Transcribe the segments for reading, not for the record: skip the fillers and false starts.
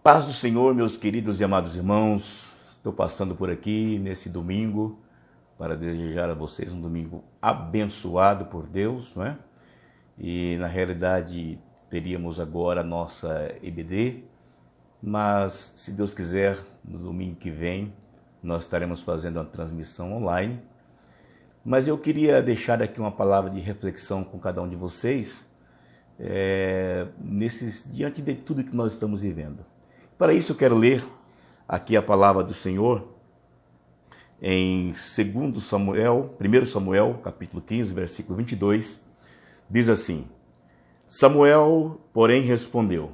Paz do Senhor, meus queridos e amados irmãos. Estou passando por aqui nesse domingo para desejar a vocês um domingo abençoado por Deus, não é? E na realidade teríamos agora a nossa EBD, mas se Deus quiser, no domingo que vem nós estaremos fazendo uma transmissão online. Mas eu queria deixar aqui uma palavra de reflexão com cada um de vocês, diante de tudo que nós estamos vivendo. Para isso eu quero ler aqui a palavra do Senhor em 1 Samuel, capítulo 15, versículo 22, diz assim: Samuel, porém, respondeu: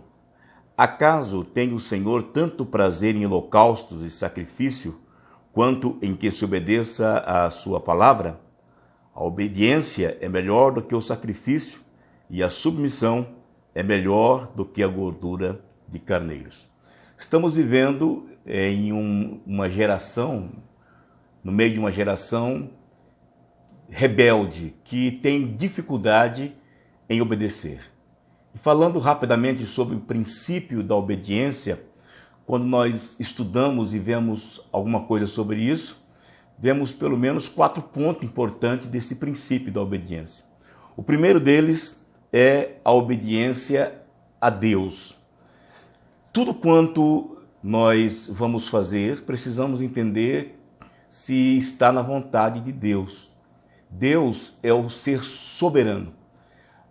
Acaso tem o Senhor tanto prazer em holocaustos e sacrifício, quanto em que se obedeça à sua palavra? A obediência é melhor do que o sacrifício, e a submissão é melhor do que a gordura de carneiros. Estamos vivendo em uma geração, no meio de uma geração rebelde, que tem dificuldade em obedecer. E falando rapidamente sobre o princípio da obediência, quando nós estudamos e vemos alguma coisa sobre isso, vemos pelo menos 4 pontos importantes desse princípio da obediência. O primeiro deles é a obediência a Deus. Tudo quanto nós vamos fazer, precisamos entender se está na vontade de Deus. Deus é o ser soberano.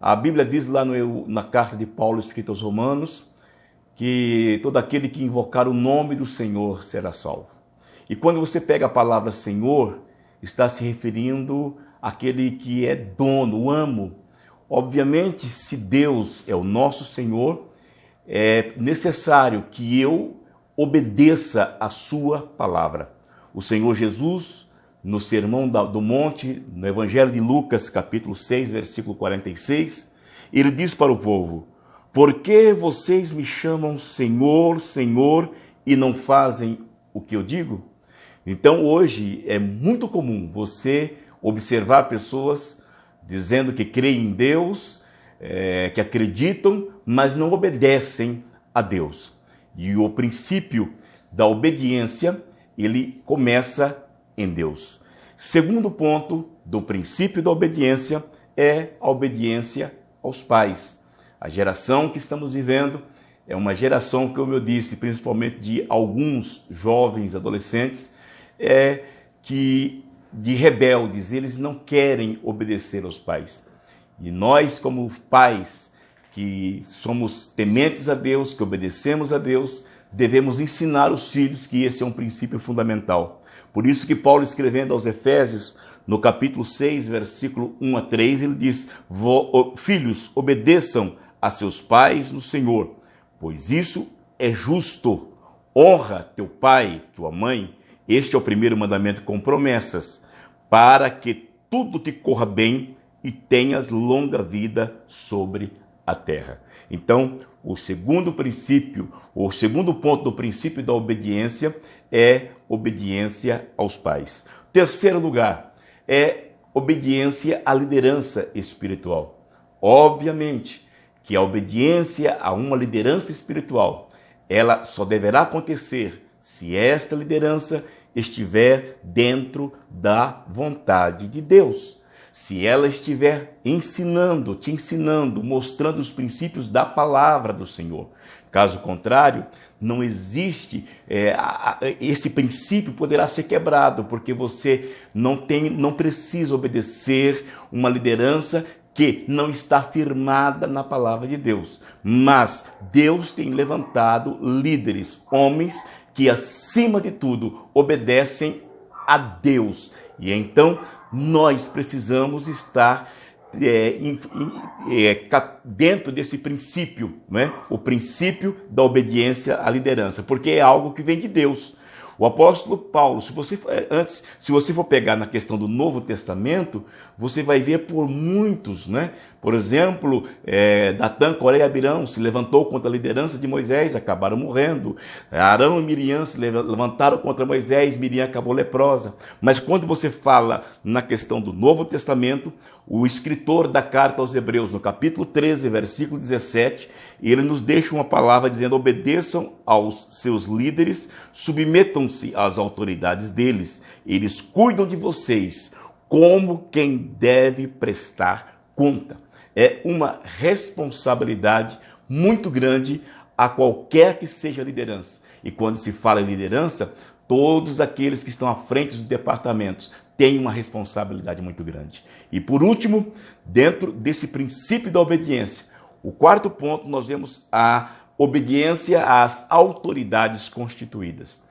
A Bíblia diz lá na carta de Paulo escrita aos Romanos, que todo aquele que invocar o nome do Senhor será salvo. E quando você pega a palavra Senhor, está se referindo àquele que é dono, o amo. Obviamente, se Deus é o nosso Senhor, é necessário que eu obedeça a sua palavra. O Senhor Jesus, no Sermão do Monte, no Evangelho de Lucas, capítulo 6, versículo 46, ele diz para o povo: Por que vocês me chamam Senhor, Senhor, e não fazem o que eu digo? Então hoje é muito comum você observar pessoas dizendo que creem em Deus, que acreditam, mas não obedecem a Deus. E o princípio da obediência, ele começa em Deus. Segundo ponto do princípio da obediência é a obediência aos pais. A geração que estamos vivendo é uma geração, como eu disse, principalmente de alguns jovens, adolescentes, de rebeldes. Eles não querem obedecer aos pais. E nós, como pais, que somos tementes a Deus, que obedecemos a Deus, devemos ensinar os filhos que esse é um princípio fundamental. Por isso que Paulo, escrevendo aos Efésios, no capítulo 6, versículo 1 a 3, ele diz: Filhos, obedeçam a seus pais no Senhor, pois isso é justo. Honra teu pai, tua mãe. Este é o primeiro mandamento com promessas, para que tudo te corra bem e tenhas longa vida sobre a terra. Então, o segundo ponto do princípio da obediência é obediência aos pais. Terceiro lugar é obediência à liderança espiritual. Obviamente que a obediência a uma liderança espiritual, ela só deverá acontecer se esta liderança estiver dentro da vontade de Deus. Se ela estiver te ensinando, mostrando os princípios da palavra do Senhor. Caso contrário, não existe, esse princípio poderá ser quebrado, porque você não precisa obedecer uma liderança que não está firmada na palavra de Deus. Mas Deus tem levantado líderes, homens que, acima de tudo, obedecem a Deus. E então nós precisamos estar dentro desse princípio, né? O princípio da obediência à liderança, porque é algo que vem de Deus. O apóstolo Paulo, se você for pegar na questão do Novo Testamento, você vai ver por muitos, né? Por exemplo, Datã, Coré e Abirão se levantou contra a liderança de Moisés, acabaram morrendo. Arão e Miriam se levantaram contra Moisés, Miriam acabou leprosa. Mas quando você fala na questão do Novo Testamento, o escritor da carta aos Hebreus, no capítulo 13, versículo 17, ele nos deixa uma palavra dizendo: obedeçam aos seus líderes, submetam-se às autoridades deles. Eles cuidam de vocês como quem deve prestar conta. É uma responsabilidade muito grande a qualquer que seja a liderança. E quando se fala em liderança, todos aqueles que estão à frente dos departamentos têm uma responsabilidade muito grande. E por último, dentro desse princípio da obediência, o quarto ponto, nós vemos a obediência às autoridades constituídas.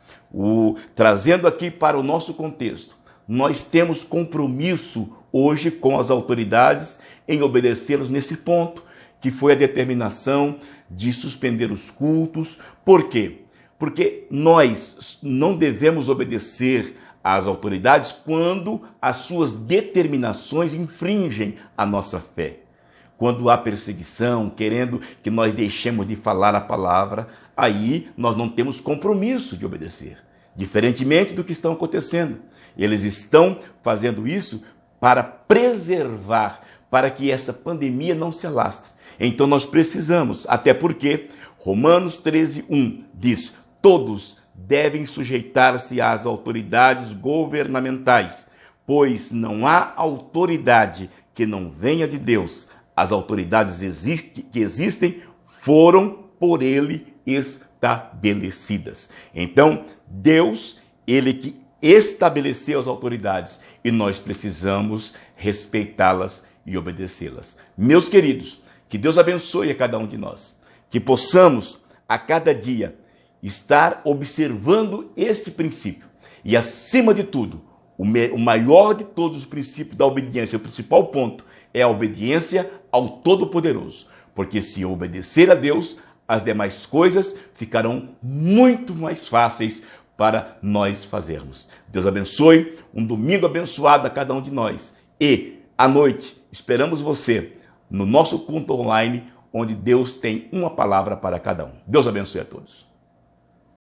Trazendo aqui para o nosso contexto, nós temos compromisso hoje com as autoridades em obedecê-los nesse ponto, que foi a determinação de suspender os cultos. Por quê? Porque nós não devemos obedecer às autoridades quando as suas determinações infringem a nossa fé. Quando há perseguição, querendo que nós deixemos de falar a palavra, aí nós não temos compromisso de obedecer. Diferentemente do que está acontecendo. Eles estão fazendo isso para preservar, para que essa pandemia não se alastre. Então nós precisamos, até porque Romanos 13:1 diz: todos devem sujeitar-se às autoridades governamentais, pois não há autoridade que não venha de Deus. As autoridades que existem foram por ele estabelecidas. Então, Deus, ele que estabeleceu as autoridades, e nós precisamos respeitá-las e obedecê-las. Meus queridos, que Deus abençoe a cada um de nós, que possamos a cada dia estar observando esse princípio. E acima de tudo, o maior de todos os princípios da obediência, o principal ponto, é a obediência ao Todo-Poderoso. Porque se eu obedecer a Deus, as demais coisas ficarão muito mais fáceis para nós fazermos. Deus abençoe, um domingo abençoado a cada um de nós. E, à noite, esperamos você no nosso culto online, onde Deus tem uma palavra para cada um. Deus abençoe a todos.